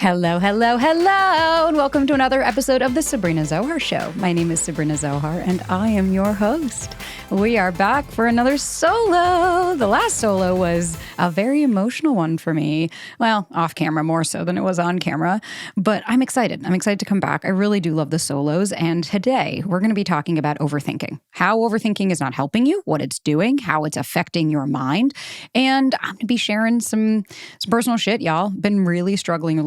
Hello, hello, hello, and welcome to another episode of the Sabrina Zohar Show. My name is Sabrina Zohar, and I am your host. We are back for another solo. The last solo was a very emotional one for me. Well, off camera more so than it was on camera, but I'm excited. I'm excited to come back. I really do love the solos, and today we're going to be talking about overthinking. How overthinking is not helping you, what it's doing, how it's affecting your mind, and I'm going to be sharing some personal shit, y'all. Been really struggling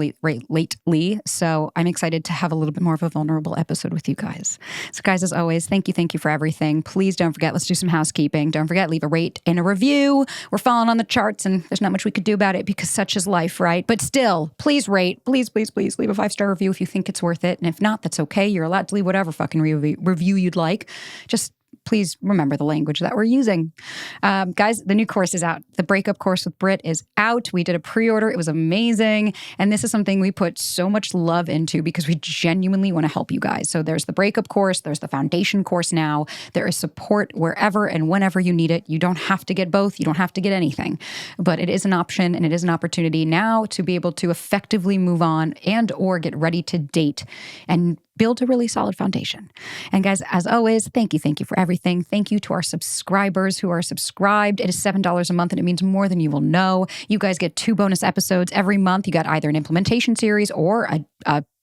lately, so I'm excited to have a little bit more of a vulnerable episode with you guys. So guys, as always, thank you for everything. Please don't forget, let's do some housekeeping. Don't forget, leave a rate and a review. We're falling on the charts and there's not much we could do about it because such is life, right? But still, please rate, please leave a 5-star review if you think it's worth it. And if not, that's okay. You're allowed to leave whatever fucking review you'd like. Just please remember the language that we're using. Guys, the new course is out. The breakup course with Britt is out. We did a pre-order. It was amazing. And this is something we put so much love into because we genuinely want to help you guys. So there's the breakup course. There's the foundation course now. There is support wherever and whenever you need it. You don't have to get both. You don't have to get anything. But it is an option and it is an opportunity now to be able to effectively move on and or get ready to date and build a really solid foundation. And guys, as always, thank you for everything. Thank you to our subscribers who are subscribed. It is $7 a month and it means more than you will know. You guys get 2 bonus episodes every month. You got either an implementation series or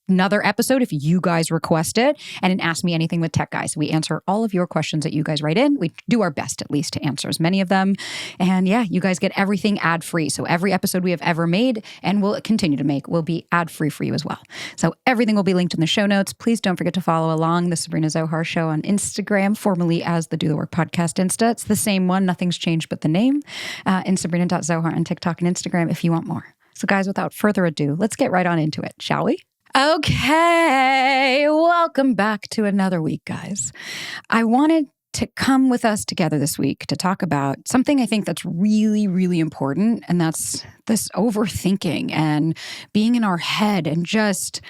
another episode if you guys request it, and an Ask Me Anything with Tech Guys. We answer all of your questions that you guys write in. We do our best at least to answer as many of them. And yeah, you guys get everything ad-free. So every episode we have ever made and will continue to make will be ad-free for you as well. So everything will be linked in the show notes. Please don't forget to follow along the Sabrina Zohar Show on Instagram, formerly as the Do the Work Podcast Insta. It's the same one. Nothing's changed but the name. And Sabrina.Zohar on TikTok and Instagram if you want more. So guys, without further ado, let's get right on into it, shall we? Okay, welcome back to another week, guys. I wanted to come with us together this week to talk about something I think that's really, really important, and that's this overthinking and being in our head and just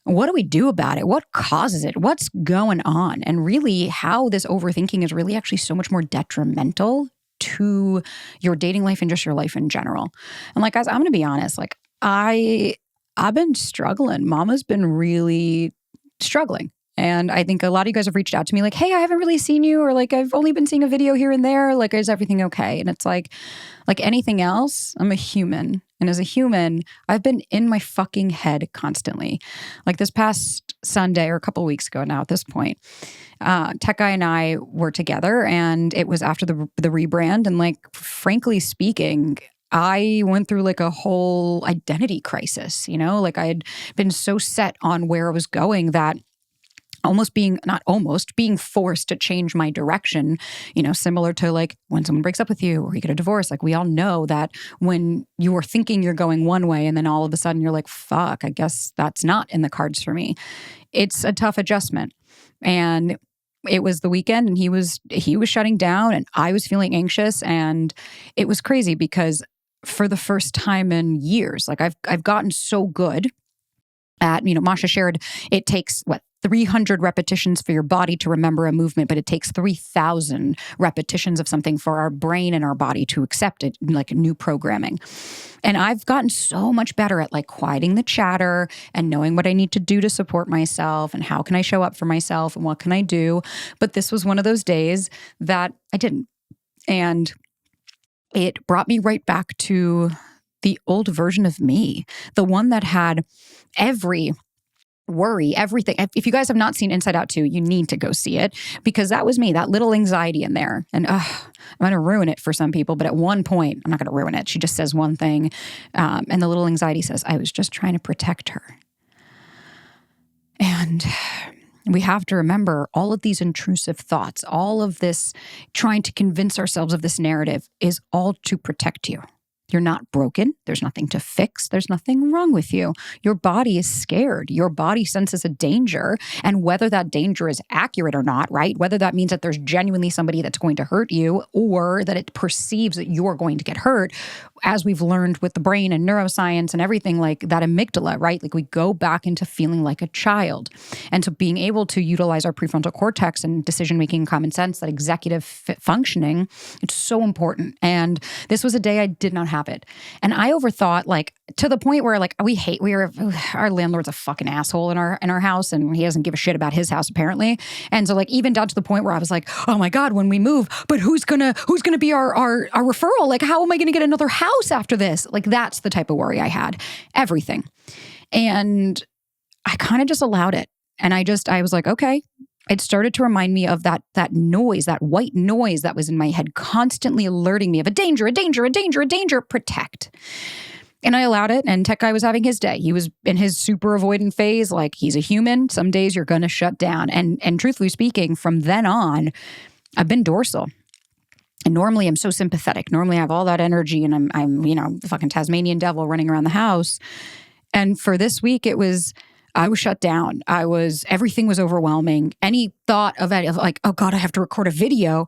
what do we do about it? What causes it? What's going on? And really how this overthinking is really actually so much more detrimental to your dating life and just your life in general. And like, guys, I'm going to be honest, like I've been struggling. Mama's been really struggling. And I think a lot of you guys have reached out to me like, hey, I haven't really seen you, or like, I've only been seeing a video here and there. Like, is everything okay? And it's like anything else, I'm a human. And as a human, I've been in my fucking head constantly. Like this past Sunday or a couple of weeks ago now at this point, Tech Guy and I were together and it was after the rebrand. And like, frankly speaking, I went through like a whole identity crisis, like I had been so set on where I was going that being forced to change my direction, similar to like when someone breaks up with you or you get a divorce. Like we all know that when you are thinking you're going one way and then all of a sudden you're like, fuck, I guess that's not in the cards for me. It's a tough adjustment. And it was the weekend and he was shutting down and I was feeling anxious, and it was crazy because for the first time in years, like I've gotten so good at, Masha shared, it takes 300 repetitions for your body to remember a movement, but it takes 3,000 repetitions of something for our brain and our body to accept it, like new programming. And I've gotten so much better at like quieting the chatter and knowing what I need to do to support myself and how can I show up for myself and what can I do. But this was one of those days that I didn't. And it brought me right back to the old version of me, the one that had every worry, everything. If you guys have not seen Inside Out 2, you need to go see it because that was me, that little anxiety in there. And I'm going to ruin it for some people, but at one point, I'm not going to ruin it. She just says one thing, and the little anxiety says, I was just trying to protect her. And we have to remember all of these intrusive thoughts, all of this trying to convince ourselves of this narrative is all to protect you. You're not broken. There's nothing to fix. There's nothing wrong with you. Your body is scared. Your body senses a danger. And whether that danger is accurate or not, right? Whether that means that there's genuinely somebody that's going to hurt you or that it perceives that you're going to get hurt, as we've learned with the brain and neuroscience and everything, like that amygdala, right? Like we go back into feeling like a child. And so being able to utilize our prefrontal cortex and decision-making, common sense, that executive functioning, it's so important. And this was a day I did not have it. And I overthought, like, to the point where, like, our landlord's a fucking asshole in our house, and he doesn't give a shit about his house apparently. And so, like, even down to the point where I was like, oh my God, when we move, but who's gonna be our referral? Like, how am I gonna get another house after this? Like, that's the type of worry I had. Everything. And I kind of just allowed it. And I was like, okay. It started to remind me of that noise, that white noise that was in my head, constantly alerting me of a danger, protect. And I allowed it, and Tech Guy was having his day. He was in his super avoidant phase, like he's a human. Some days you're going to shut down. And truthfully speaking, from then on, I've been dorsal. And normally I'm so sympathetic. Normally I have all that energy, and I'm the fucking Tasmanian devil running around the house. And for this week, I was shut down. Everything was overwhelming. Any thought of like, oh God, I have to record a video.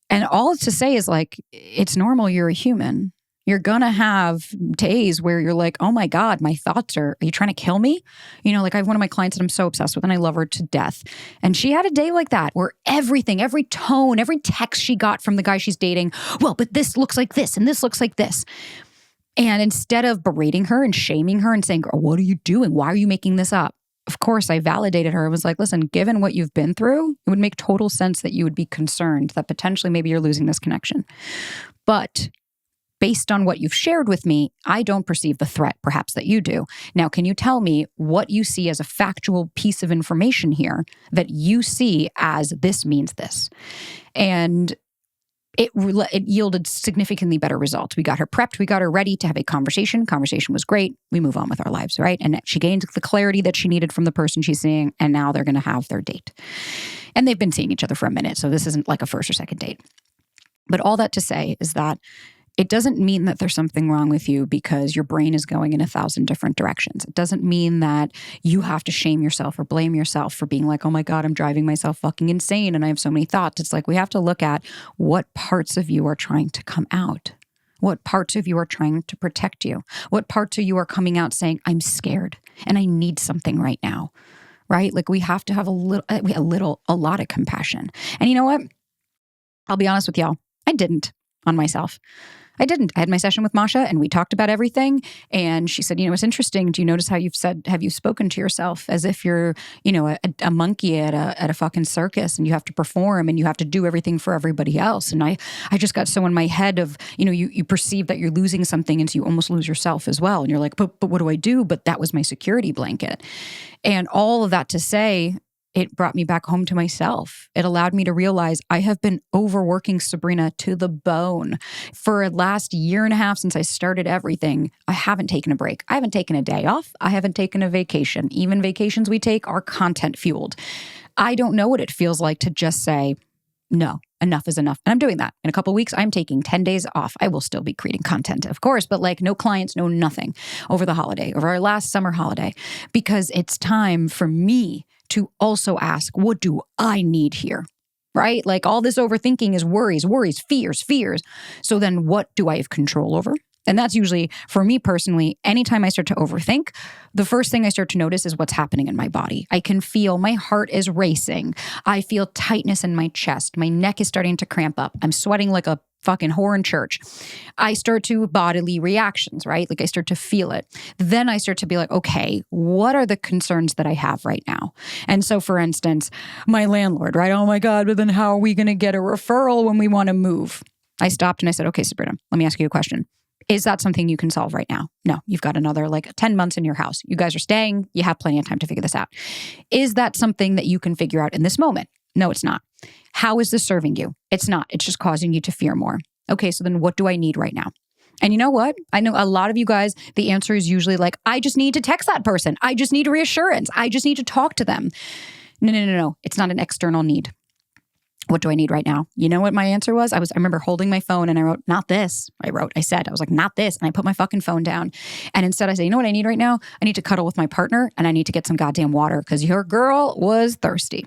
And all it's to say is, like, it's normal. You're a human. You're going to have days where you're like, oh my God, my thoughts are you trying to kill me? Like I have one of my clients that I'm so obsessed with and I love her to death. And she had a day like that where everything, every tone, every text she got from the guy she's dating, well, but this looks like this and this looks like this. And instead of berating her and shaming her and saying, girl, what are you doing? Why are you making this up? Of course, I validated her. I was like, listen, given what you've been through, it would make total sense that you would be concerned that potentially maybe you're losing this connection. But based on what you've shared with me, I don't perceive the threat perhaps that you do. Now, can you tell me what you see as a factual piece of information here that you see as this means this? And it yielded significantly better results. We got her prepped. We got her ready to have a conversation. Conversation was great. We move on with our lives, right? And she gained the clarity that she needed from the person she's seeing, and now they're going to have their date. And they've been seeing each other for a minute, so this isn't like a first or second date. But all that to say is that it doesn't mean that there's something wrong with you because your brain is going in 1,000 different directions. It doesn't mean that you have to shame yourself or blame yourself for being like, oh my God, I'm driving myself fucking insane and I have so many thoughts. It's like we have to look at what parts of you are trying to come out. What parts of you are trying to protect you? What parts of you are coming out saying, I'm scared and I need something right now, right? Like we have to have a lot of compassion. And you know what? I'll be honest with y'all. I didn't on myself. I didn't. I had my session with Masha and we talked about everything. And she said, it's interesting. Do you notice how have you spoken to yourself as if you're, a monkey at a fucking circus and you have to perform and you have to do everything for everybody else. And I just got so in my head of, you perceive that you're losing something and so you almost lose yourself as well. And you're like, but what do I do? But that was my security blanket. And all of that to say, it brought me back home to myself. It allowed me to realize I have been overworking Sabrina to the bone. For the last year and a half since I started everything, I haven't taken a break. I haven't taken a day off. I haven't taken a vacation. Even vacations we take are content fueled. I don't know what it feels like to just say, no, enough is enough. And I'm doing that. In a couple of weeks, I'm taking 10 days off. I will still be creating content, of course, but like no clients, no nothing over the holiday, over our last summer holiday, because it's time for me to also ask, what do I need here? Right? Like all this overthinking is worries, fears. So then what do I have control over? And that's usually, for me personally, anytime I start to overthink, the first thing I start to notice is what's happening in my body. I can feel my heart is racing. I feel tightness in my chest. My neck is starting to cramp up. I'm sweating like a fucking whore in church. I start to bodily reactions, right? Like I start to feel it. Then I start to be like, okay, what are the concerns that I have right now? And so for instance, my landlord, right? Oh my God, but then how are we going to get a referral when we want to move? I stopped and I said, okay, Sabrina, let me ask you a question. Is that something you can solve right now? No, you've got another 10 months in your house. You guys are staying. You have plenty of time to figure this out. Is that something that you can figure out in this moment? No, it's not. How is this serving you? It's not. It's just causing you to fear more. Okay, so then what do I need right now? And you know what? I know a lot of you guys, the answer is usually like, I just need to text that person. I just need reassurance. I just need to talk to them. No. It's not an external need. What do I need right now? You know what my answer was? I remember holding my phone and I wrote, not this. I was like, not this. And I put my fucking phone down. And instead I said, you know what I need right now? I need to cuddle with my partner and I need to get some goddamn water because your girl was thirsty,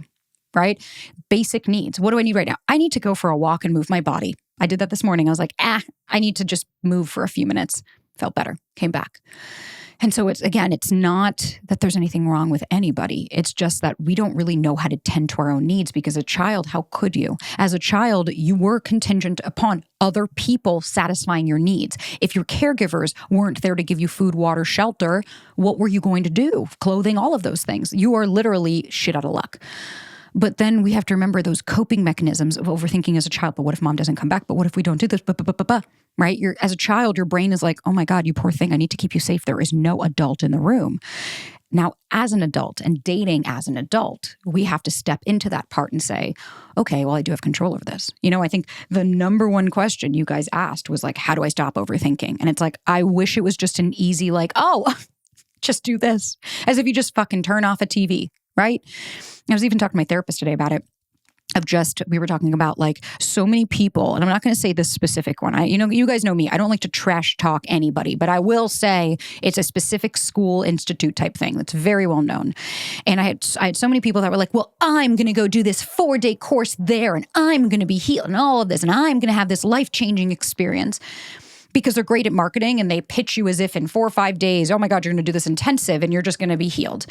right? Basic needs. What do I need right now? I need to go for a walk and move my body. I did that this morning. I was like, I need to just move for a few minutes. Felt better, came back. And so it's not that there's anything wrong with anybody. It's just that we don't really know how to tend to our own needs, because as a child, how could you? As a child, you were contingent upon other people satisfying your needs. If your caregivers weren't there to give you food, water, shelter, what were you going to do? Clothing, all of those things. You are literally shit out of luck. But then we have to remember those coping mechanisms of overthinking as a child. But what if mom doesn't come back? But what if we don't do this? Right? As a child, your brain is like, oh my God, you poor thing. I need to keep you safe. There is no adult in the room. Now, as an adult and dating as an adult, we have to step into that part and say, okay, well, I do have control over this. I think the number one question you guys asked was like, how do I stop overthinking? And it's like, I wish it was just an easy, like, oh, just do this. As if you just fucking turn off a TV, right? I was even talking to my therapist today about it. We were talking about like so many people, and I'm not going to say this specific one. You guys know me. I don't like to trash talk anybody, but I will say it's a specific school institute type thing that's very well known. And I had so many people that were like, well, I'm going to go do this 4-day course there, and I'm going to be healed and all of this, and I'm going to have this life-changing experience. Because they're great at marketing and they pitch you as if in 4 or 5 days, oh my God, you're going to do this intensive and you're just going to be healed.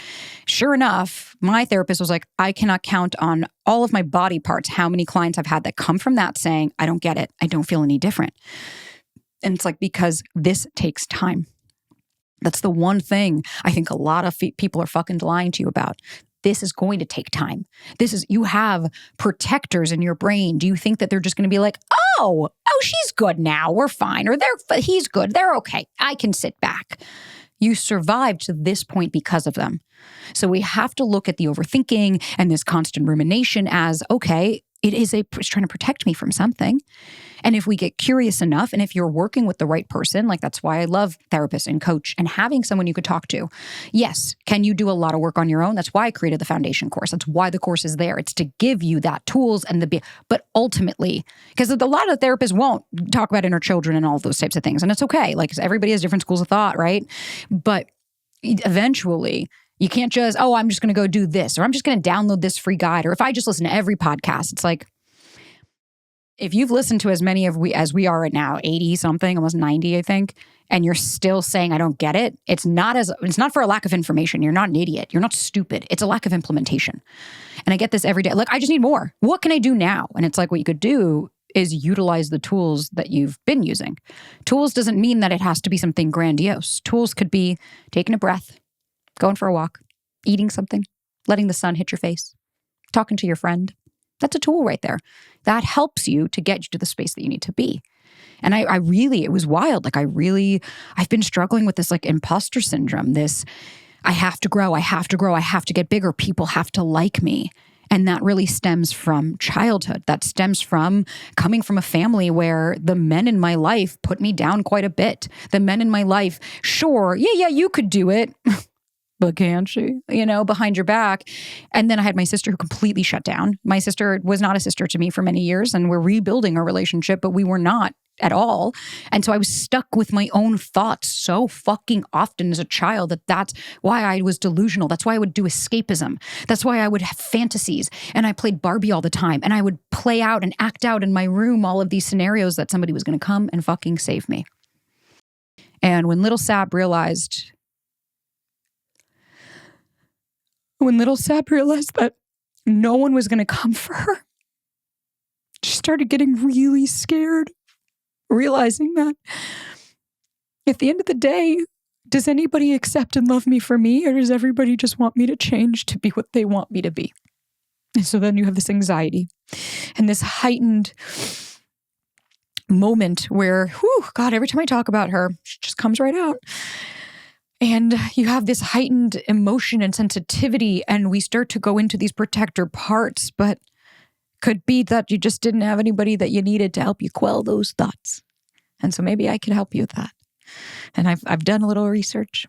Sure enough, my therapist was like, I cannot count on all of my body parts how many clients I've had that come from that saying, I don't get it. I don't feel any different. And it's like, because this takes time. That's the one thing I think a lot of people are fucking lying to you about. This is going to take time. You have protectors in your brain. Do you think that they're just going to be like, oh, she's good now. We're fine. Or he's good. They're okay. I can sit back. You survived to this point because of them. So we have to look at the overthinking and this constant rumination as, okay, it's trying to protect me from something. And if we get curious enough, and if you're working with the right person, like that's why I love therapists and coach and having someone you could talk to. Yes, can you do a lot of work on your own? That's why I created the foundation course. That's why the course is there. It's to give you that tools but ultimately, because a lot of therapists won't talk about inner children and all those types of things. And it's okay. Like everybody has different schools of thought, right? But eventually, you can't just, I'm just going to go do this, or I'm just going to download this free guide, or if I just listen to every podcast, it's like, if you've listened to as many as we are right now, 80 something, almost 90, I think, and you're still saying, I don't get it, it's not for a lack of information. You're not an idiot. You're not stupid. It's a lack of implementation. And I get this every day. Like, I just need more. What can I do now? And it's like, what you could do is utilize the tools that you've been using. Tools doesn't mean that it has to be something grandiose. Tools could be taking a breath, going for a walk, eating something, letting the sun hit your face, talking to your friend. That's a tool right there. That helps you to get you to the space that you need to be. And it was wild. Like I've been struggling with this like imposter syndrome, this, I have to grow, I have to get bigger, people have to like me. And that really stems from childhood. That stems from coming from a family where the men in my life put me down quite a bit. The men in my life, sure, yeah, you could do it. But can't she? Behind your back. And then I had my sister who completely shut down. My sister was not a sister to me for many years, and we're rebuilding our relationship, but we were not at all. And so I was stuck with my own thoughts so fucking often as a child that's why I was delusional. That's why I would do escapism. That's why I would have fantasies. And I played Barbie all the time. And I would play out and act out in my room all of these scenarios that somebody was going to come and fucking save me. And when little Sab realized that no one was going to come for her, she started getting really scared, realizing that at the end of the day, does anybody accept and love me for me, or does everybody just want me to change to be what they want me to be? And so then you have this anxiety and this heightened moment where, God, every time I talk about her, she just comes right out. And you have this heightened emotion and sensitivity, and we start to go into these protector parts, but could be that you just didn't have anybody that you needed to help you quell those thoughts. And so maybe I could help you with that. And I've done a little research.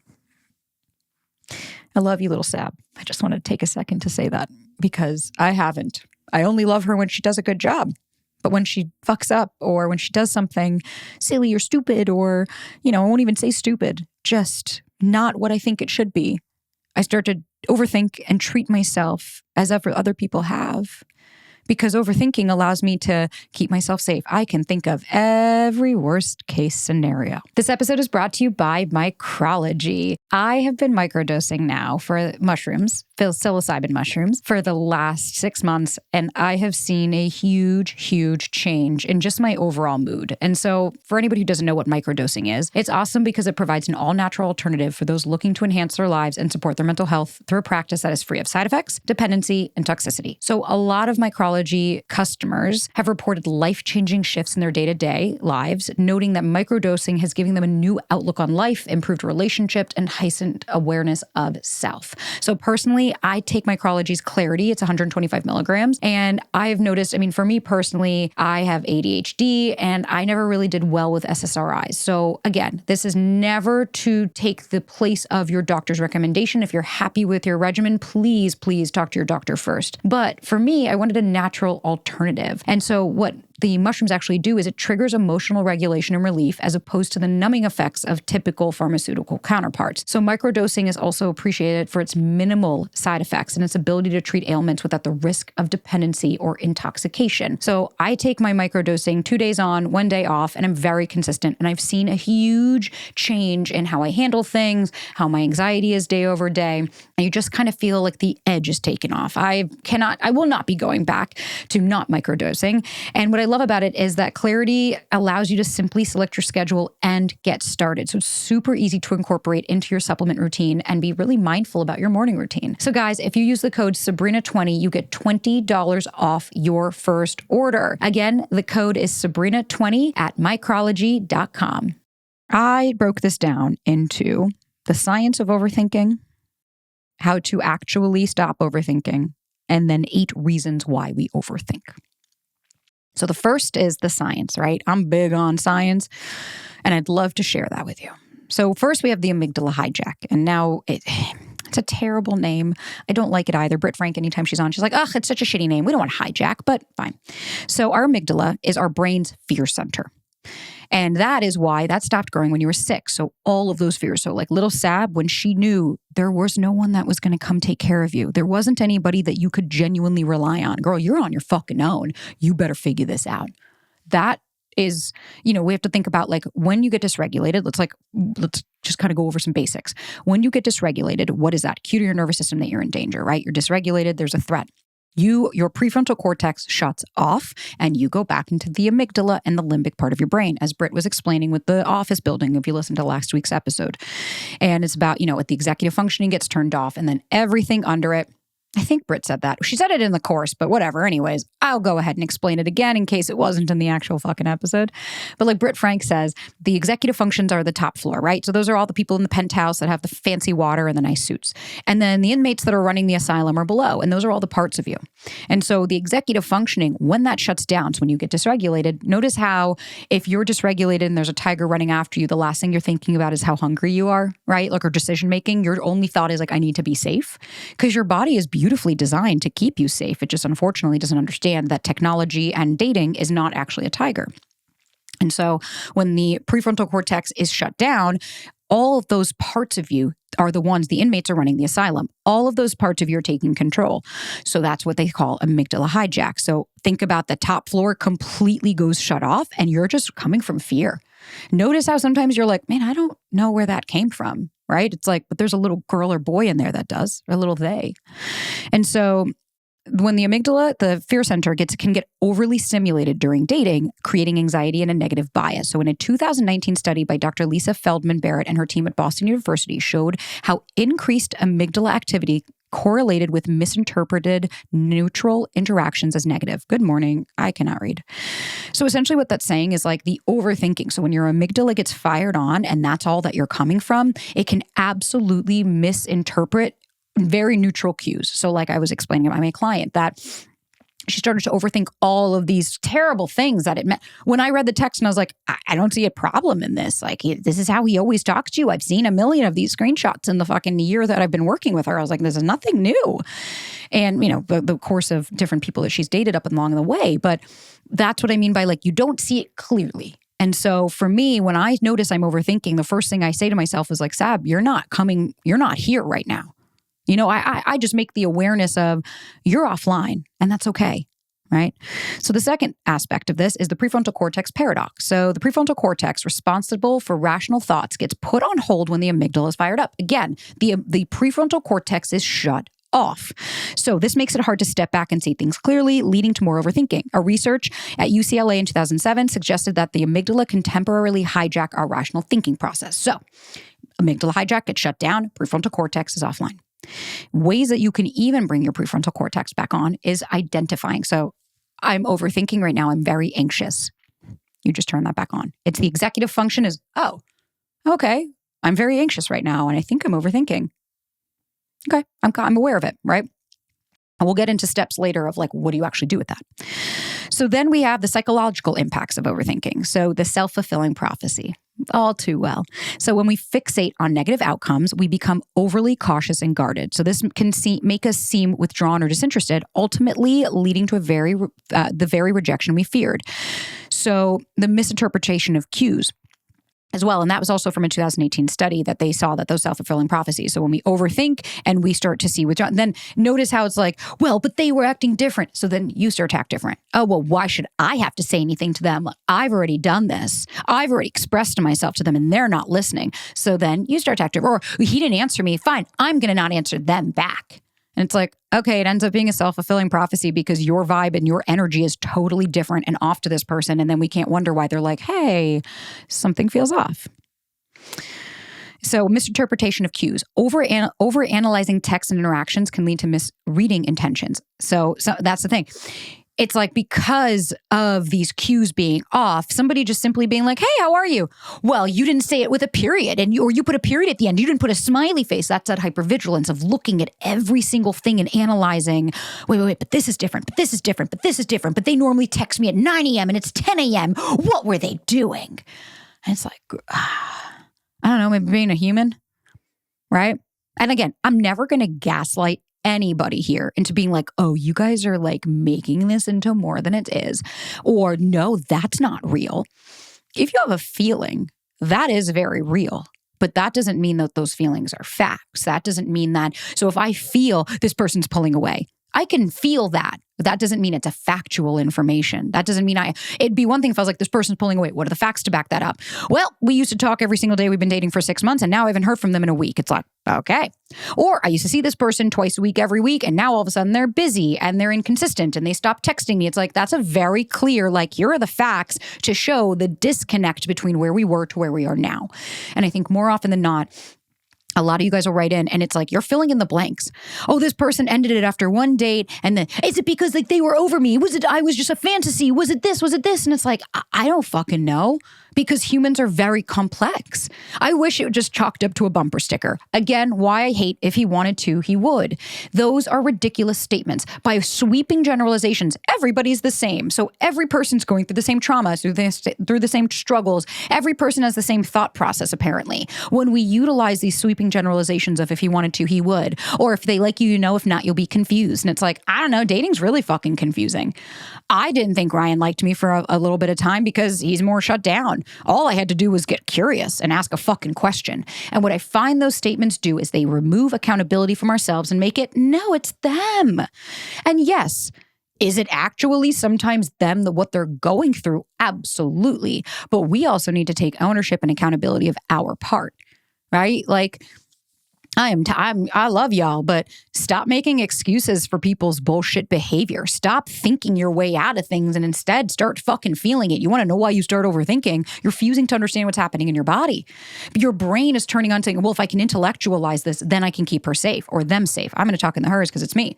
I love you, little Sab. I just wanted to take a second to say that because I haven't. I only love her when she does a good job. But when she fucks up or when she does something silly or stupid or, I won't even say stupid, just not what I think it should be, I start to overthink and treat myself as other people have because overthinking allows me to keep myself safe. I can think of every worst case scenario. This episode is brought to you by Micrology. I have been microdosing now for mushrooms, psilocybin mushrooms, for the last 6 months, and I have seen a huge change in just my overall mood. And so for anybody who doesn't know what microdosing is, it's awesome because it provides an all-natural alternative for those looking to enhance their lives and support their mental health through a practice that is free of side effects, dependency, and toxicity. So a lot of Micrology customers have reported life-changing shifts in their day-to-day lives, noting that microdosing has given them a new outlook on life, improved relationships, and heightened awareness of self. So personally, I take Micrology's Clarity. It's 125 milligrams. And I've noticed, for me personally, I have ADHD and I never really did well with SSRIs. So again, this is never to take the place of your doctor's recommendation. If you're happy with your regimen, please talk to your doctor first. But for me, I wanted a natural alternative. And so what the mushrooms actually do is it triggers emotional regulation and relief as opposed to the numbing effects of typical pharmaceutical counterparts. So microdosing is also appreciated for its minimal side effects and its ability to treat ailments without the risk of dependency or intoxication. So I take my microdosing 2 days on, 1 day off, and I'm very consistent. And I've seen a huge change in how I handle things, how my anxiety is day over day. And you just kind of feel like the edge is taken off. I will not be going back to not microdosing. And what I love about it is that Clarity allows you to simply select your schedule and get started. So it's super easy to incorporate into your supplement routine and be really mindful about your morning routine. So guys, if you use the code Sabrina20, you get $20 off your first order. Again, the code is Sabrina20 at Micrology.com. I broke this down into the science of overthinking, how to actually stop overthinking, and then 8 reasons why we overthink. So the first is the science, right? I'm big on science, and I'd love to share that with you. So first we have the amygdala hijack, and now it's a terrible name. I don't like it either. Britt Frank, anytime she's on, she's like, ugh, it's such a shitty name. We don't want hijack, but fine. So our amygdala is our brain's fear center. And that is why that stopped growing when you were 6. So all of those fears. So like little Sab, when she knew there was no one that was going to come take care of you. There wasn't anybody that you could genuinely rely on. Girl, you're on your fucking own. You better figure this out. That is, we have to think about like when you get dysregulated, let's just kind of go over some basics. When you get dysregulated, what is that? Cue to your nervous system that you're in danger, right? You're dysregulated. There's a threat. Your prefrontal cortex shuts off and you go back into the amygdala and the limbic part of your brain, as Britt was explaining with the office building, if you listened to last week's episode. And it's about, what the executive functioning gets turned off and then everything under it. I think Britt said that. She said it in the course, but whatever. Anyways, I'll go ahead and explain it again in case it wasn't in the actual fucking episode. But like Britt Frank says, the executive functions are the top floor, right? So those are all the people in the penthouse that have the fancy water and the nice suits. And then the inmates that are running the asylum are below. And those are all the parts of you. And so the executive functioning, when that shuts down, so when you get dysregulated, notice how if you're dysregulated and there's a tiger running after you, the last thing you're thinking about is how hungry you are, right? Like, or decision making, your only thought is like, I need to be safe. Because your body is beautifully designed to keep you safe. It just unfortunately doesn't understand that technology and dating is not actually a tiger. And so when the prefrontal cortex is shut down, all of those parts of you are the ones, the inmates are running the asylum. All of those parts of you are taking control. So that's what they call amygdala hijack. So think about the top floor completely goes shut off and you're just coming from fear. Notice how sometimes you're like, man, I don't know where that came from, right? It's like, but there's a little girl or boy in there that does, or a little they. And so when the amygdala, the fear center can get overly stimulated during dating, creating anxiety and a negative bias. So in a 2019 study by Dr. Lisa Feldman Barrett and her team at Boston University showed how increased amygdala activity correlated with misinterpreted neutral interactions as negative. Good morning. I cannot read. So essentially what that's saying is like the overthinking. So when your amygdala gets fired on and that's all that you're coming from, it can absolutely misinterpret very neutral cues. So like I was explaining to my client that she started to overthink all of these terrible things that it meant. When I read the text and I was like, I don't see a problem in this. Like, this is how he always talks to you. I've seen a million of these screenshots in the fucking year that I've been working with her. I was like, this is nothing new. And, the course of different people that she's dated up and along the way. But that's what I mean by like, you don't see it clearly. And so for me, when I notice I'm overthinking, the first thing I say to myself is like, Sab, you're not here right now. I just make the awareness of you're offline and that's okay. right? So the second aspect of this is the prefrontal cortex paradox. So the prefrontal cortex, responsible for rational thoughts, gets put on hold when the amygdala is fired up. Again, the prefrontal cortex is shut off. So this makes it hard to step back and see things clearly, leading to more overthinking. A research at UCLA in 2007 suggested that the amygdala can temporarily hijack our rational thinking process. So amygdala hijack gets shut down, prefrontal cortex is offline. Ways that you can even bring your prefrontal cortex back on is identifying. So I'm overthinking right now. I'm very anxious. You just turn that back on. It's the executive function is, oh, okay, I'm very anxious right now and I think I'm overthinking. Okay, I'm aware of it, right? And we'll get into steps later of like, what do you actually do with that? So then we have the psychological impacts of overthinking. So the self-fulfilling prophecy, all too well. So when we fixate on negative outcomes, we become overly cautious and guarded. So this can make us seem withdrawn or disinterested, ultimately leading to the very rejection we feared. So the misinterpretation of cues as well. And that was also from a 2018 study that they saw that those self-fulfilling prophecies. So when we overthink and we start to see withdrawn, then notice how it's like, well, but they were acting different. So then you start to act different. Oh, well, why should I have to say anything to them? I've already done this. I've already expressed myself to them and they're not listening. So then you start to act different. Or he didn't answer me. Fine. I'm going to not answer them back. And it's like, okay, it ends up being a self-fulfilling prophecy because your vibe and your energy is totally different and off to this person. And then we can't wonder why they're like, hey, something feels off. So misinterpretation of cues. Overanalyzing texts and interactions can lead to misreading intentions. So that's the thing. It's like because of these cues being off, somebody just simply being like, hey, how are you? Well, you didn't say it with a period or you put a period at the end. You didn't put a smiley face. That's that hypervigilance of looking at every single thing and analyzing, wait, but this is different, but this is different, but this is different. But they normally text me at 9 a.m. and it's 10 a.m. What were they doing? And it's like, I don't know, maybe being a human, right? And again, I'm never going to gaslight anybody here into being like, oh, you guys are like making this into more than it is. Or no, that's not real. If you have a feeling, that is very real. But that doesn't mean that those feelings are facts. That doesn't mean that. So if I feel this person's pulling away, I can feel that. But that doesn't mean it's a factual information. That doesn't mean it'd be one thing if I was like, this person's pulling away. What are the facts to back that up? Well, we used to talk every single day. We've been dating for 6 months and now I haven't heard from them in a week. It's like, okay. Or I used to see this person twice a week, every week. And now all of a sudden they're busy and they're inconsistent and they stop texting me. It's like, that's a very clear, like, here are the facts to show the disconnect between where we were to where we are now. And I think more often than not, a lot of you guys will write in and it's like, you're filling in the blanks. Oh, this person ended it after one date. And then, is it because like they were over me? Was it, I was just a fantasy? Was it this? Was it this? And it's like, I don't fucking know. Because humans are very complex. I wish it would just chalked up to a bumper sticker. Again, why I hate if he wanted to, he would. Those are ridiculous statements. By sweeping generalizations, everybody's the same. So every person's going through the same trauma, through the same struggles. Every person has the same thought process, apparently. When we utilize these sweeping generalizations of if he wanted to, he would. Or if they like you, you know, if not, you'll be confused. And it's like, I don't know, dating's really fucking confusing. I didn't think Ryan liked me for a little bit of time because he's more shut down. All I had to do was get curious and ask a fucking question. And what I find those statements do is they remove accountability from ourselves and make it, no, it's them. And yes, is it actually sometimes them, what they're going through? Absolutely. But we also need to take ownership and accountability of our part, right? Like, I love y'all, but stop making excuses for people's bullshit behavior. Stop thinking your way out of things and instead start fucking feeling it. You want to know why you start overthinking? You're refusing to understand what's happening in your body. Your brain is turning on saying, well, if I can intellectualize this, then I can keep her safe or them safe. I'm going to talk in the hers because it's me.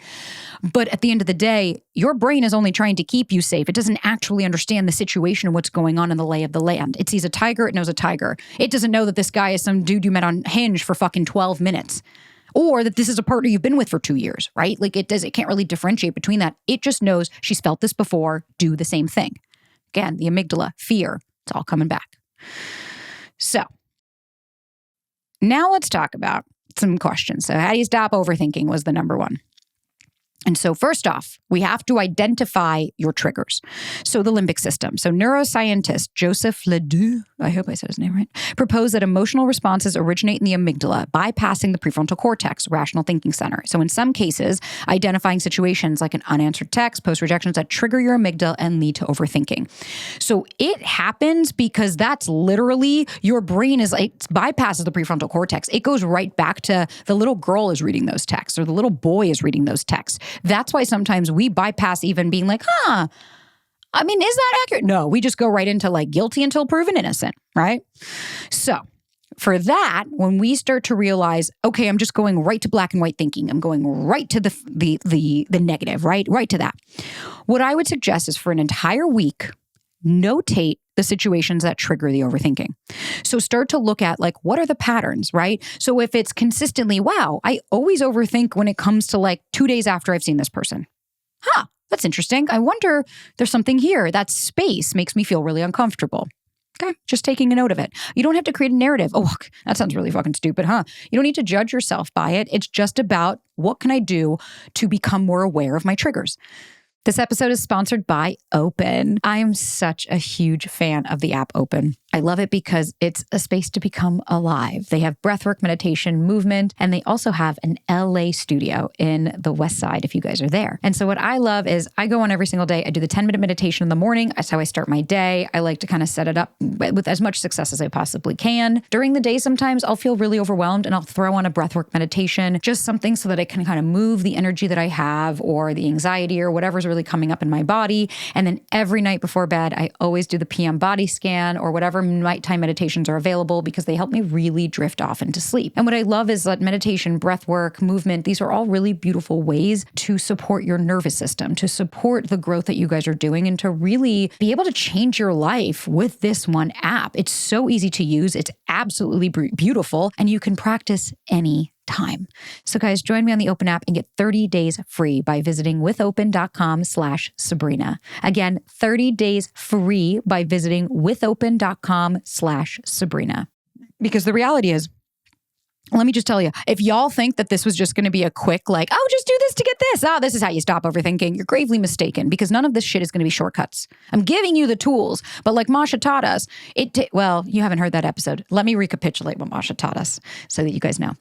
But at the end of the day, your brain is only trying to keep you safe. It doesn't actually understand the situation and what's going on in the lay of the land. It sees a tiger, it knows a tiger. It doesn't know that this guy is some dude you met on Hinge for fucking 12 minutes. Or that this is a partner you've been with for 2 years, right? Like it can't really differentiate between that. It just knows she's felt this before, do the same thing. Again, the amygdala, fear, it's all coming back. So now let's talk about some questions. So how do you stop overthinking was the number one. And so first off, we have to identify your triggers. So the limbic system. So neuroscientist Joseph Ledoux I hope I said his name right, proposed that emotional responses originate in the amygdala, bypassing the prefrontal cortex, rational thinking center. So in some cases, identifying situations like an unanswered text, post-rejections that trigger your amygdala and lead to overthinking. So it happens because that's literally your brain is like bypasses the prefrontal cortex. It goes right back to the little girl is reading those texts or the little boy is reading those texts. That's why sometimes we bypass even being like, I mean, is that accurate? No, we just go right into like guilty until proven innocent, right? So for that, when we start to realize, okay, I'm just going right to black and white thinking. I'm going right to the negative, right to that. What I would suggest is for an entire week, notate the situations that trigger the overthinking. So start to look at like, what are the patterns, right? So if it's consistently, wow, I always overthink when it comes to like 2 days after I've seen this person. That's interesting. I wonder there's something here. That space makes me feel really uncomfortable. Okay, just taking a note of it. You don't have to create a narrative. Oh, that sounds really fucking stupid, huh? You don't need to judge yourself by it. It's just about what can I do to become more aware of my triggers. This episode is sponsored by Open. I am such a huge fan of the app Open. I love it because it's a space to become alive. They have breathwork, meditation, movement, and they also have an LA studio in the West Side if you guys are there. And so what I love is I go on every single day. I do the 10-minute meditation in the morning. That's how I start my day. I like to kind of set it up with as much success as I possibly can. During the day, sometimes I'll feel really overwhelmed and I'll throw on a breathwork meditation, just something so that I can kind of move the energy that I have or the anxiety or whatever's really coming up in my body. And then every night before bed, I always do the PM body scan or whatever nighttime meditations are available because they help me really drift off into sleep. And what I love is that meditation, breath work, movement, these are all really beautiful ways to support your nervous system, to support the growth that you guys are doing and to really be able to change your life with this one app. It's so easy to use. It's absolutely beautiful and you can practice any time. So guys, join me on the Open app and get 30 days free by visiting withopen.com/Sabrina. Again, 30 days free by visiting withopen.com/Sabrina. Because the reality is, let me just tell you, if y'all think that this was just going to be a quick, like, oh, just do this to get this. Oh, this is how you stop overthinking. You're gravely mistaken because none of this shit is going to be shortcuts. I'm giving you the tools, but like Masha taught us, well, you haven't heard that episode. Let me recapitulate what Masha taught us so that you guys know.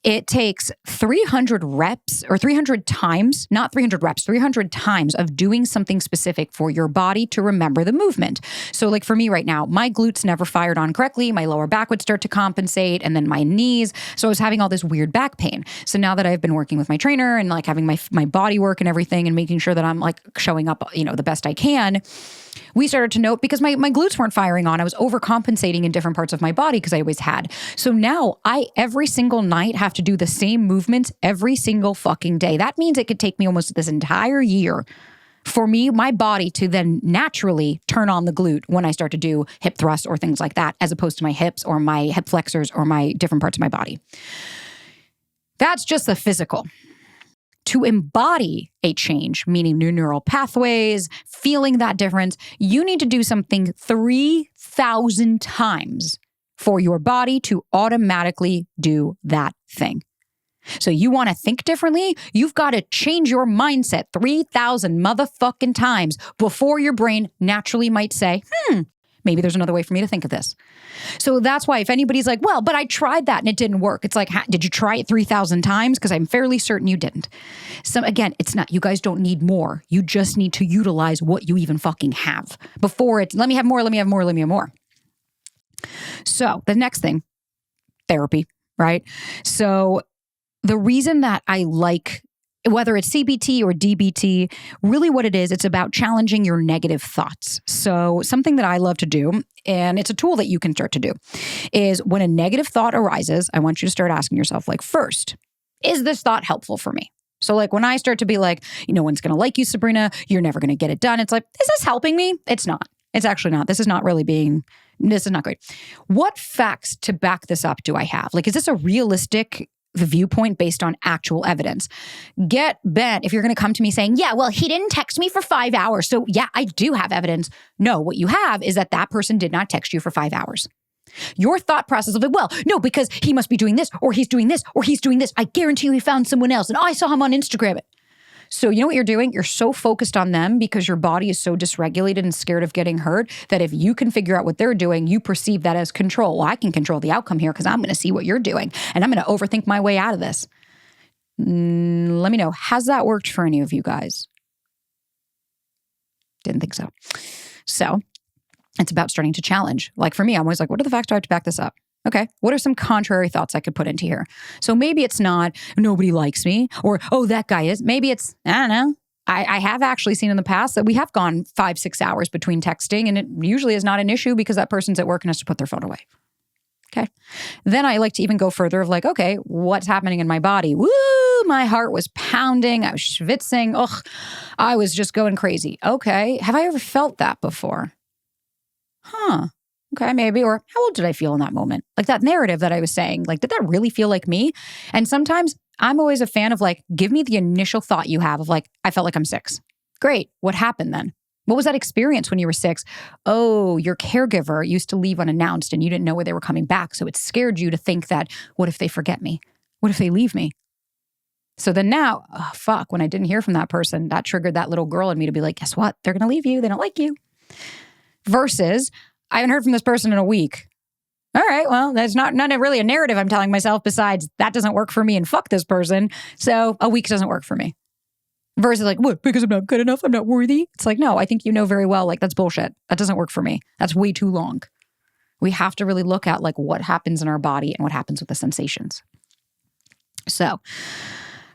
It takes 300 reps or 300 times, not 300 reps, 300 times of doing something specific for your body to remember the movement. So like for me right now, my glutes never fired on correctly. My lower back would start to compensate and then my knees. So I was having all this weird back pain. So now that I've been working with my trainer and like having my body work and everything and making sure that I'm like showing up, the best I can, we started to note because my glutes weren't firing on. I was overcompensating in different parts of my body because I always had. So now I every single night have to do the same movements every single fucking day. That means it could take me almost this entire year for me, my body to then naturally turn on the glute when I start to do hip thrusts or things like that, as opposed to my hips or my hip flexors or my different parts of my body. That's just the physical. To embody a change, meaning new neural pathways, feeling that difference, you need to do something 3,000 times for your body to automatically do that thing. So you want to think differently? You've got to change your mindset 3,000 motherfucking times before your brain naturally might say, maybe there's another way for me to think of this. So that's why if anybody's like, well, but I tried that and it didn't work. It's like, did you try it 3,000 times? Because I'm fairly certain you didn't. So again, it's not, you guys don't need more. You just need to utilize what you even fucking have before it's, let me have more, let me have more, let me have more. So the next thing, therapy, right? So the reason that I like, whether it's CBT or DBT, really what it is, it's about challenging your negative thoughts. So something that I love to do, and it's a tool that you can start to do, is when a negative thought arises, I want you to start asking yourself, like, first, is this thought helpful for me? So like when I start to be like, no one's going to like you, Sabrina, you're never going to get it done. It's like, is this helping me? It's not. It's actually not. This is not great. What facts to back this up do I have? Like, is this a realistic viewpoint based on actual evidence? Get bent if you're going to come to me saying, yeah, well, he didn't text me for 5 hours. So yeah, I do have evidence. No, what you have is that person did not text you for 5 hours. Your thought process of like, well, no, because he must be doing this or he's doing this or he's doing this. I guarantee you he found someone else and I saw him on Instagram. So you know what you're doing? You're so focused on them because your body is so dysregulated and scared of getting hurt that if you can figure out what they're doing, you perceive that as control. Well, I can control the outcome here because I'm going to see what you're doing and I'm going to overthink my way out of this. Let me know. Has that worked for any of you guys? Didn't think so. So it's about starting to challenge. Like for me, I'm always like, what are the facts do I have to back this up? Okay, what are some contrary thoughts I could put into here? So maybe it's not, nobody likes me, or, oh, that guy is. Maybe it's, I don't know. I have actually seen in the past that we have gone 5-6 hours between texting, and it usually is not an issue because that person's at work and has to put their phone away. Okay. Then I like to even go further of like, okay, what's happening in my body? Woo, my heart was pounding. I was schwitzing. Ugh, I was just going crazy. Okay. Have I ever felt that before? Huh. Okay, maybe. Or how old did I feel in that moment? Like that narrative that I was saying, like, did that really feel like me? And sometimes I'm always a fan of like, give me the initial thought you have of like, I felt like I'm 6. Great. What happened then? What was that experience when you were 6? Oh, your caregiver used to leave unannounced and you didn't know where they were coming back. So it scared you to think that, what if they forget me? What if they leave me? So then now, oh, fuck, when I didn't hear from that person, that triggered that little girl in me to be like, guess what? They're going to leave you. They don't like you. Versus, I haven't heard from this person in a week. All right, well, that's not really a narrative I'm telling myself besides that doesn't work for me and fuck this person. So a week doesn't work for me. Versus like, what? Because I'm not good enough? I'm not worthy? It's like, no, I think you know very well, like that's bullshit. That doesn't work for me. That's way too long. We have to really look at like what happens in our body and what happens with the sensations. So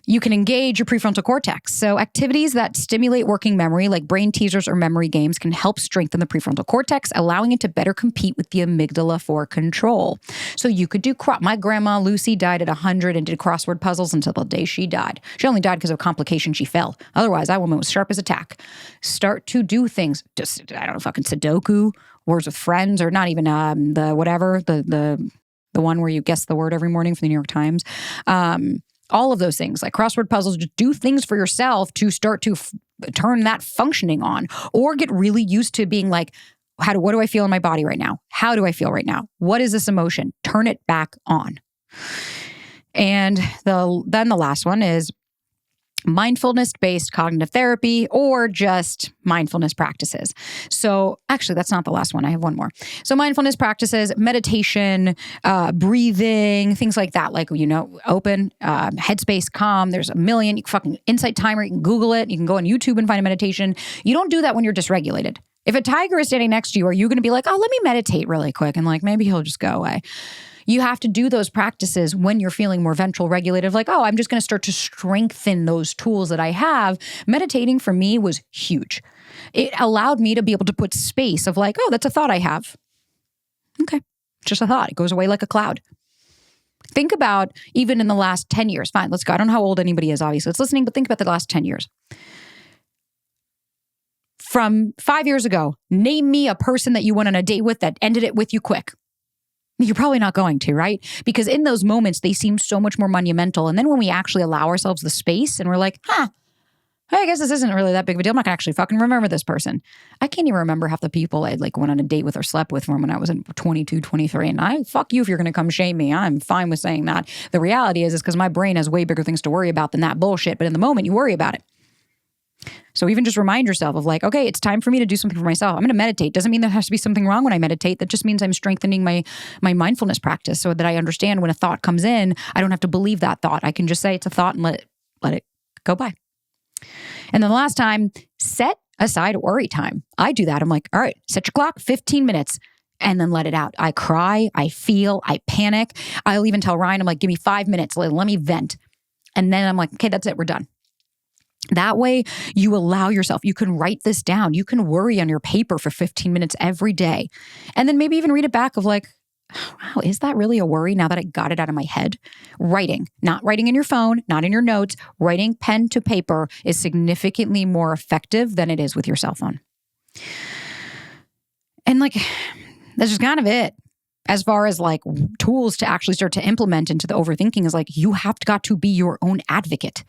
you can engage your prefrontal cortex. So activities that stimulate working memory, like brain teasers or memory games, can help strengthen the prefrontal cortex, allowing it to better compete with the amygdala for control. So you could do, my grandma Lucy died at 100 and did crossword puzzles until the day she died. She only died because of a complication. She fell. Otherwise, that woman was sharp as a tack. Start to do things, just, I don't know, fucking Sudoku, words with friends, or not even the one where you guess the word every morning from the New York Times. All of those things, like crossword puzzles, just do things for yourself to start to turn that functioning on, or get really used to being like, what do I feel in my body right now? How do I feel right now? What is this emotion? Turn it back on. And then the last one is mindfulness-based cognitive therapy, or just mindfulness practices. So actually, that's not the last one. I have one more. So mindfulness practices, meditation, breathing, things like that. Like, open, Headspace, Calm. There's a million. You can fucking Insight Timer. You can Google it. You can go on YouTube and find a meditation. You don't do that when you're dysregulated. If a tiger is standing next to you, are you going to be like, oh, let me meditate really quick, and like maybe he'll just go away? You have to do those practices when you're feeling more ventral regulated, like, oh, I'm just going to start to strengthen those tools that I have. Meditating for me was huge. It allowed me to be able to put space of like, oh, that's a thought I have. Okay, just a thought. It goes away like a cloud. Think about even in the last 10 years. Fine, let's go. I don't know how old anybody is, obviously. It's listening, but think about the last 10 years. From 5 years ago, name me a person that you went on a date with that ended it with you quick. You're probably not going to, right? Because in those moments, they seem so much more monumental. And then when we actually allow ourselves the space and we're like, I guess this isn't really that big of a deal. I'm not going to actually fucking remember this person. I can't even remember half the people I like went on a date with or slept with from when I was 22, 23. And fuck you if you're going to come shame me. I'm fine with saying that. The reality is because my brain has way bigger things to worry about than that bullshit. But in the moment, you worry about it. So even just remind yourself of like, okay, it's time for me to do something for myself. I'm going to meditate. Doesn't mean there has to be something wrong when I meditate. That just means I'm strengthening my mindfulness practice so that I understand when a thought comes in, I don't have to believe that thought. I can just say it's a thought and let it go by. And then the last time, set aside worry time. I do that. I'm like, all right, set your clock, 15 minutes. And then let it out. I cry, I feel, I panic. I'll even tell Ryan, I'm like, give me 5 minutes. Let me vent. And then I'm like, okay, that's it. We're done. That way you allow yourself, you can write this down. You can worry on your paper for 15 minutes every day. And then maybe even read it back of like, wow, is that really a worry now that I got it out of my head? Writing, not writing in your phone, not in your notes, writing pen to paper is significantly more effective than it is with your cell phone. And like, that's just kind of it. As far as like tools to actually start to implement into the overthinking is like, you have got to be your own advocate.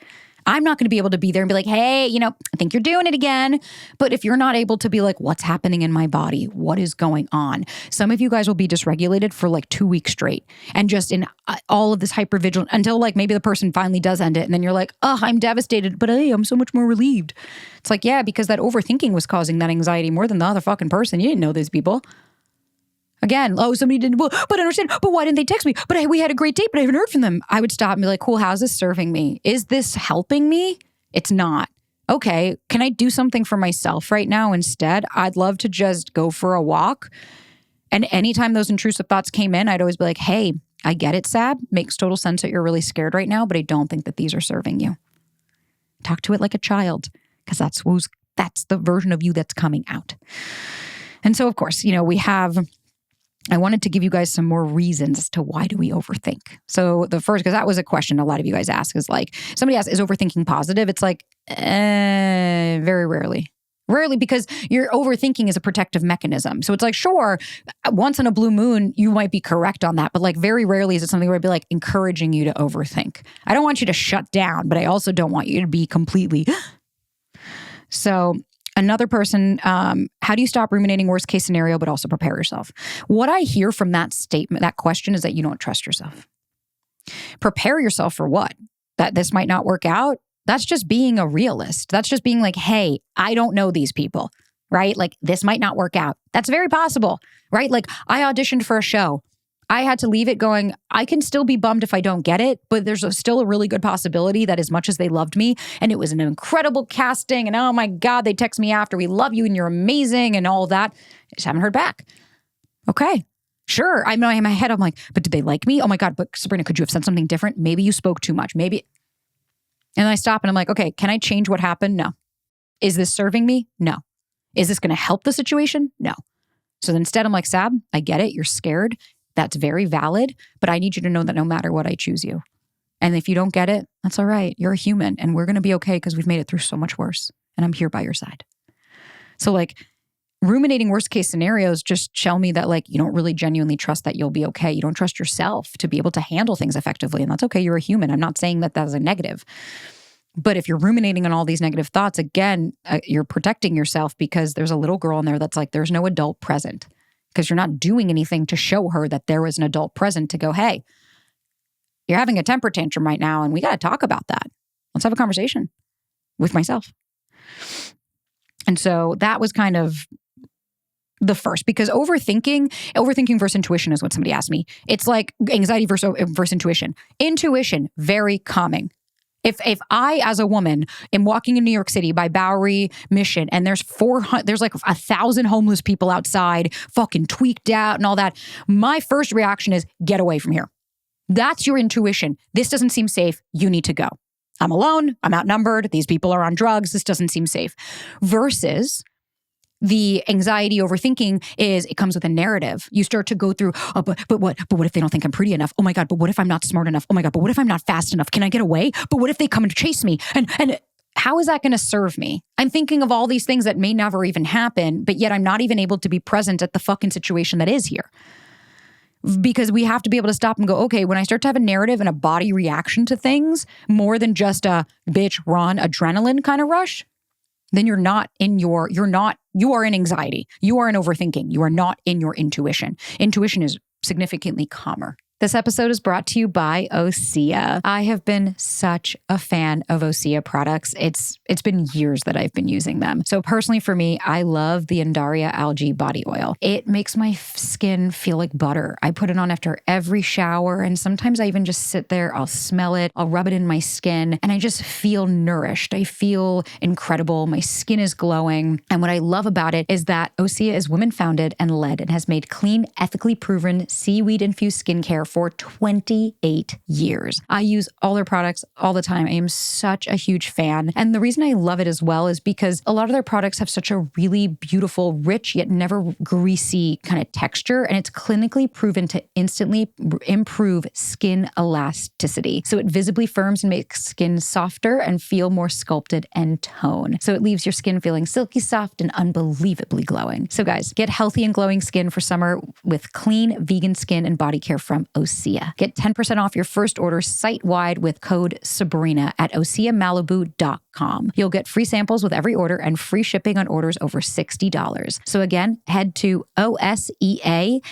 I'm not going to be able to be there and be like, hey, I think you're doing it again. But if you're not able to be like, what's happening in my body? What is going on? Some of you guys will be dysregulated for like 2 weeks straight and just in all of this hypervigilant until like maybe the person finally does end it. And then you're like, oh, I'm devastated, but hey, I'm so much more relieved. It's like, yeah, because that overthinking was causing that anxiety more than the other fucking person. You didn't know these people. Again, oh, somebody didn't, but I understand, but why didn't they text me? But hey, we had a great date, but I haven't heard from them. I would stop and be like, cool, how's this serving me? Is this helping me? It's not. Okay, can I do something for myself right now instead? I'd love to just go for a walk. And anytime those intrusive thoughts came in, I'd always be like, hey, I get it, Sab. Makes total sense that you're really scared right now, but I don't think that these are serving you. Talk to it like a child, because that's the version of you that's coming out. And so, of course, I wanted to give you guys some more reasons as to why do we overthink. So the first, because that was a question a lot of you guys ask, is like, somebody asked, is overthinking positive? It's like, very rarely. Rarely, because your overthinking is a protective mechanism. So it's like, sure, once in a blue moon, you might be correct on that. But like very rarely is it something where I'd be like encouraging you to overthink. I don't want you to shut down, but I also don't want you to be completely. So another person, how do you stop ruminating worst case scenario, but also prepare yourself? What I hear from that statement, that question, is that you don't trust yourself. Prepare yourself for what? That this might not work out? That's just being a realist. That's just being like, hey, I don't know these people, right? Like this might not work out. That's very possible, right? Like I auditioned for a show. I had to leave it going, I can still be bummed if I don't get it, but there's still a really good possibility that as much as they loved me, and it was an incredible casting, and oh my God, they text me after, we love you and you're amazing and all that. I just haven't heard back. Okay, sure. I know in my head, I'm like, but did they like me? Oh my God, but Sabrina, could you have said something different? Maybe you spoke too much, maybe. And I stop and I'm like, okay, can I change what happened? No. Is this serving me? No. Is this going to help the situation? No. So instead I'm like, Sab, I get it. You're scared. That's very valid, but I need you to know that no matter what, I choose you. And if you don't get it, that's all right. You're a human and we're going to be okay because we've made it through so much worse. And I'm here by your side. So like ruminating worst case scenarios just tell me that like you don't really genuinely trust that you'll be okay. You don't trust yourself to be able to handle things effectively. And that's okay. You're a human. I'm not saying that that's a negative. But if you're ruminating on all these negative thoughts, again, you're protecting yourself because there's a little girl in there that's like, there's no adult present. Because you're not doing anything to show her that there was an adult present to go, hey, you're having a temper tantrum right now and we got to talk about that. Let's have a conversation with myself. And so that was kind of the first, because overthinking versus intuition is what somebody asked me. It's like anxiety versus intuition. Intuition, very calming. If I, as a woman, am walking in New York City by Bowery Mission and there's like 1,000 homeless people outside, fucking tweaked out and all that, my first reaction is get away from here. That's your intuition. This doesn't seem safe. You need to go. I'm alone. I'm outnumbered. These people are on drugs. This doesn't seem safe. Versus the anxiety overthinking is it comes with a narrative. You start to go through, oh, but what if they don't think I'm pretty enough? Oh my God, but what if I'm not smart enough? Oh my God, but what if I'm not fast enough? Can I get away? But what if they come and chase me? And how is that going to serve me? I'm thinking of all these things that may never even happen, but yet I'm not even able to be present at the fucking situation that is here. Because we have to be able to stop and go, okay, when I start to have a narrative and a body reaction to things, more than just a bitch, run, adrenaline kind of rush, then you are in anxiety. You are in overthinking. You are not in your intuition. Intuition is significantly calmer. This episode is brought to you by Osea. I have been such a fan of Osea products. It's been years that I've been using them. So personally for me, I love the Undaria algae body oil. It makes my skin feel like butter. I put it on after every shower, and sometimes I even just sit there, I'll smell it, I'll rub it in my skin, and I just feel nourished. I feel incredible. My skin is glowing. And what I love about it is that Osea is women-founded and led and has made clean, ethically proven seaweed-infused skincare for 28 years. I use all their products all the time. I am such a huge fan. And the reason I love it as well is because a lot of their products have such a really beautiful, rich, yet never greasy kind of texture. And it's clinically proven to instantly improve skin elasticity. So it visibly firms and makes skin softer and feel more sculpted and toned. So it leaves your skin feeling silky soft and unbelievably glowing. So guys, get healthy and glowing skin for summer with clean vegan skin and body care from Osea. Osea. Get 10% off your first order site-wide with code Sabrina at OseaMalibu.com. You'll get free samples with every order and free shipping on orders over $60. So again, head to OSEAMALIBU,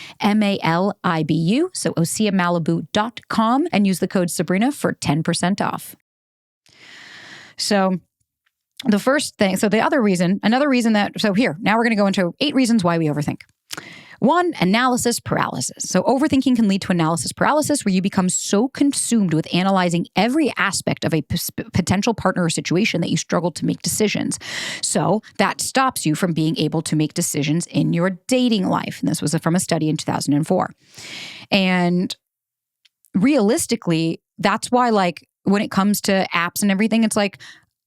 so OseaMalibu.com, and use the code Sabrina for 10% off. So the first thing, another reason now we're going to go into 8 reasons why we overthink. 1, analysis paralysis. So overthinking can lead to analysis paralysis, where you become so consumed with analyzing every aspect of a potential partner or situation that you struggle to make decisions. So that stops you from being able to make decisions in your dating life. And this was from a study in 2004. And realistically, that's why, like, when it comes to apps and everything, it's like,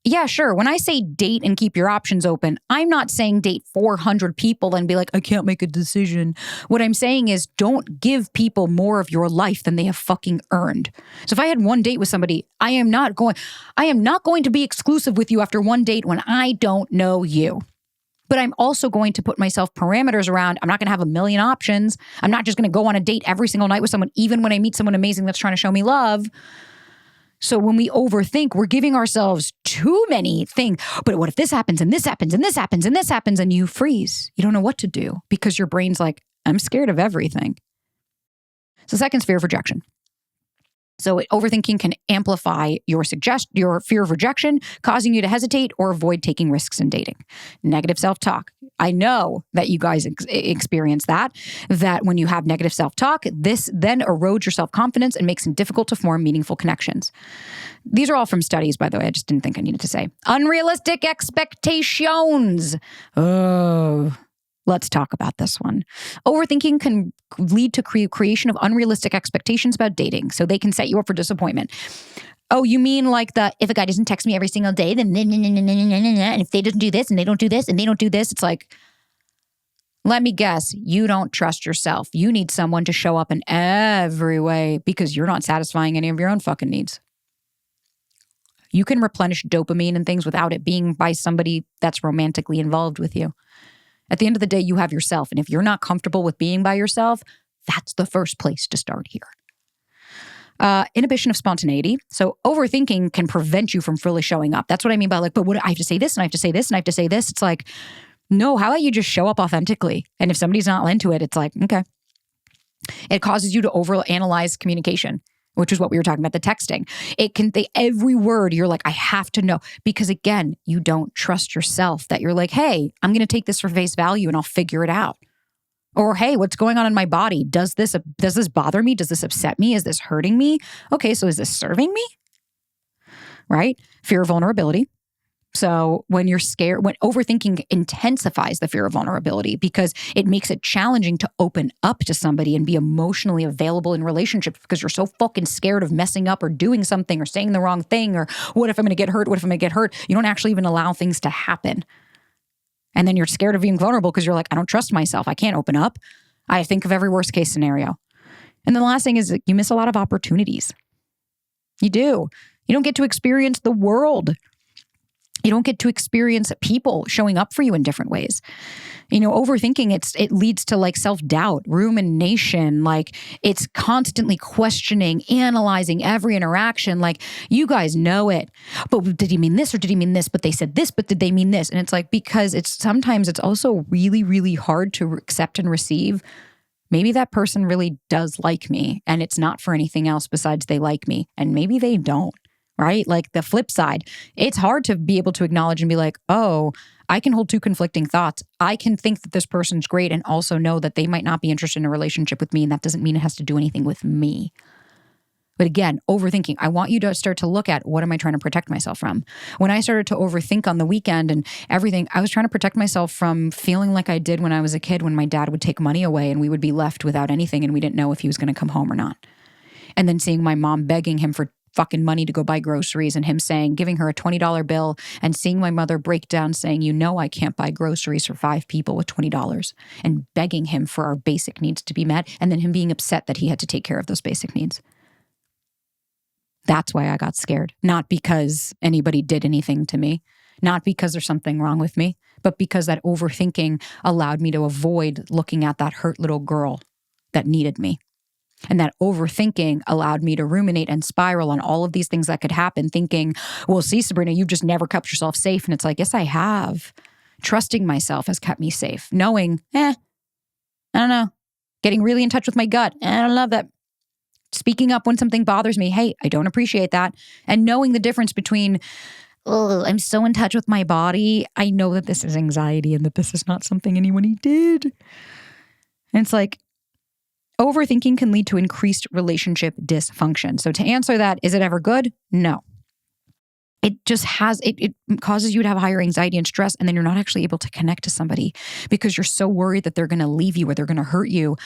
yeah, sure. When I say date and keep your options open, I'm not saying date 400 people and be like, I can't make a decision. What I'm saying is don't give people more of your life than they have fucking earned. So if I had one date with somebody, I am not going to be exclusive with you after one date when I don't know you. But I'm also going to put myself parameters around. I'm not going to have a million options. I'm not just going to go on a date every single night with someone, even when I meet someone amazing that's trying to show me love. So when we overthink, we're giving ourselves too many things. But what if this happens and this happens and this happens and this happens, and you freeze? You don't know what to do because your brain's like, I'm scared of everything. So second is fear of rejection. So overthinking can amplify your fear of rejection, causing you to hesitate or avoid taking risks in dating. Negative self-talk. I know that you guys experience that when you have negative self-talk, this then erodes your self-confidence and makes it difficult to form meaningful connections. These are all from studies, by the way. I just didn't think I needed to say. Unrealistic expectations. Oh, let's talk about this one. Overthinking can lead to creation of unrealistic expectations about dating, so they can set you up for disappointment. Oh, you mean like if a guy doesn't text me every single day, then and if they don't do this and they don't do this and they don't do this, it's like, let me guess, you don't trust yourself. You need someone to show up in every way because you're not satisfying any of your own fucking needs. You can replenish dopamine and things without it being by somebody that's romantically involved with you. At the end of the day, you have yourself. And if you're not comfortable with being by yourself, that's the first place to start here. Inhibition of spontaneity. So overthinking can prevent you from fully showing up. That's what I mean by like, but what I have to say this and I have to say this and I have to say this. It's like, no, how about you just show up authentically? And if somebody's not into it, it's like, okay. It causes you to overanalyze communication, which is what we were talking about, the texting. Every word, you're like, I have to know. Because again, you don't trust yourself that you're like, hey, I'm going to take this for face value and I'll figure it out. Or, hey, what's going on in my body? Does this bother me? Does this upset me? Is this hurting me? Okay, so is this serving me? Right? Fear of vulnerability. So when you're scared, when overthinking intensifies the fear of vulnerability because it makes it challenging to open up to somebody and be emotionally available in relationships because you're so fucking scared of messing up or doing something or saying the wrong thing or what if I'm going to get hurt? What if I'm going to get hurt? You don't actually even allow things to happen. And then you're scared of being vulnerable because you're like, I don't trust myself. I can't open up. I think of every worst case scenario. And then the last thing is that you miss a lot of opportunities. You do. You don't get to experience the world. You don't get to experience people showing up for you in different ways. You know, overthinking, it leads to like self-doubt, rumination, like it's constantly questioning, analyzing every interaction. Like, you guys know it. But did he mean this or did he mean this? But they said this, but did they mean this? And it's like, because sometimes it's also really, really hard to accept and receive. Maybe that person really does like me and it's not for anything else besides they like me. And maybe they don't. Right? Like the flip side, it's hard to be able to acknowledge and be like, oh, I can hold two conflicting thoughts. I can think that this person's great and also know that they might not be interested in a relationship with me. And that doesn't mean it has to do anything with me. But again, overthinking, I want you to start to look at what am I trying to protect myself from? When I started to overthink on the weekend and everything, I was trying to protect myself from feeling like I did when I was a kid, when my dad would take money away and we would be left without anything and we didn't know if he was going to come home or not. And then seeing my mom begging him for fucking money to go buy groceries and him giving her a $20 bill and seeing my mother break down saying, you know, I can't buy groceries for 5 people with $20 and begging him for our basic needs to be met. And then him being upset that he had to take care of those basic needs. That's why I got scared. Not because anybody did anything to me, not because there's something wrong with me, but because that overthinking allowed me to avoid looking at that hurt little girl that needed me. And that overthinking allowed me to ruminate and spiral on all of these things that could happen, thinking, well, see, Sabrina, you've just never kept yourself safe. And it's like, yes, I have. Trusting myself has kept me safe. Knowing, I don't know. Getting really in touch with my gut. I don't love that. Speaking up when something bothers me. Hey, I don't appreciate that. And knowing the difference between, oh, I'm so in touch with my body. I know that this is anxiety and that this is not something anyone did. And it's like, overthinking can lead to increased relationship dysfunction. So to answer that, is it ever good? No. It just it causes you to have higher anxiety and stress, and then you're not actually able to connect to somebody because you're so worried that they're going to leave you or they're going to hurt you.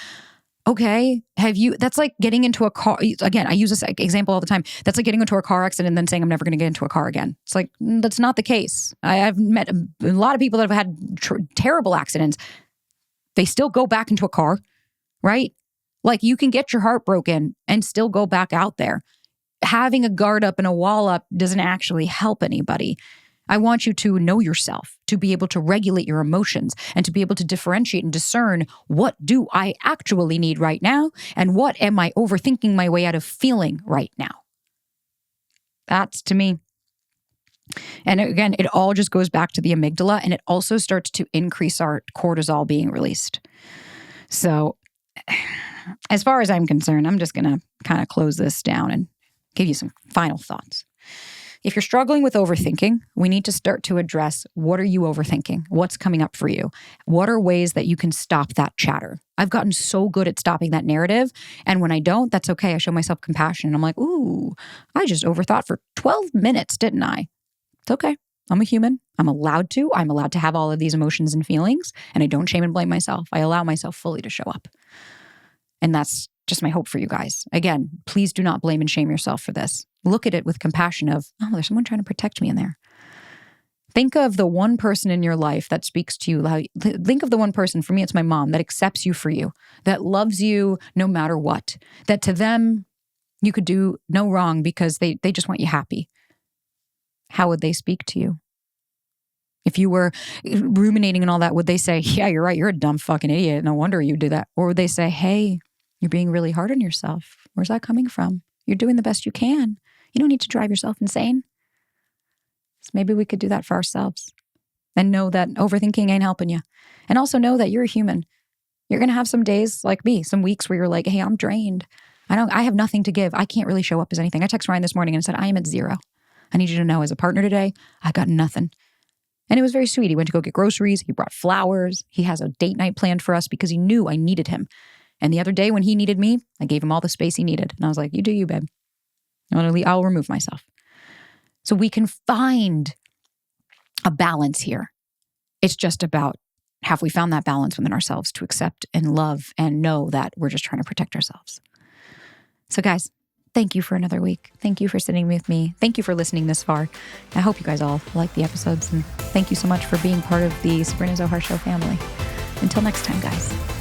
Okay, that's like getting into a car. Again, I use this example all the time. That's like getting into a car accident and then saying, I'm never going to get into a car again. It's like, that's not the case. I've met a lot of people that have had terrible accidents. They still go back into a car, right? Like, you can get your heart broken and still go back out there. Having a guard up and a wall up doesn't actually help anybody. I want you to know yourself, to be able to regulate your emotions and to be able to differentiate and discern, what do I actually need right now? And what am I overthinking my way out of feeling right now? That's, to me. And again, it all just goes back to the amygdala, and it also starts to increase our cortisol being released. So as far as I'm concerned, I'm just going to kind of close this down and give you some final thoughts. If you're struggling with overthinking, we need to start to address, what are you overthinking? What's coming up for you? What are ways that you can stop that chatter? I've gotten so good at stopping that narrative. And when I don't, that's okay. I show myself compassion. And I'm like, ooh, I just overthought for 12 minutes, didn't I? It's okay. I'm a human. I'm allowed to have all of these emotions and feelings. And I don't shame and blame myself. I allow myself fully to show up. And that's just my hope for you guys. Again, please do not blame and shame yourself for this. Look at it with compassion of, oh, there's someone trying to protect me in there. Think of the one person in your life that speaks to you. Think of the one person, for me, it's my mom, that accepts you for you, that loves you no matter what, that to them, you could do no wrong because they just want you happy. How would they speak to you? If you were ruminating and all that, would they say, yeah, you're right, you're a dumb fucking idiot, no wonder you do that? Or would they say, hey, you're being really hard on yourself. Where's that coming from? You're doing the best you can. You don't need to drive yourself insane. So maybe we could do that for ourselves and know that overthinking ain't helping you. And also know that you're a human. You're going to have some days like me, some weeks where you're like, hey, I'm drained. I have nothing to give. I can't really show up as anything. I texted Ryan this morning and said, I am at 0. I need you to know, as a partner today, I got nothing. And it was very sweet. He went to go get groceries. He brought flowers. He has a date night planned for us because he knew I needed him. And the other day when he needed me, I gave him all the space he needed. And I was like, you do you, babe. I'll remove myself. So we can find a balance here. It's just about, have we found that balance within ourselves to accept and love and know that we're just trying to protect ourselves? So guys, thank you for another week. Thank you for sitting with me. Thank you for listening this far. I hope you guys all like the episodes. And thank you so much for being part of the Sabrina Zohar Show family. Until next time, guys.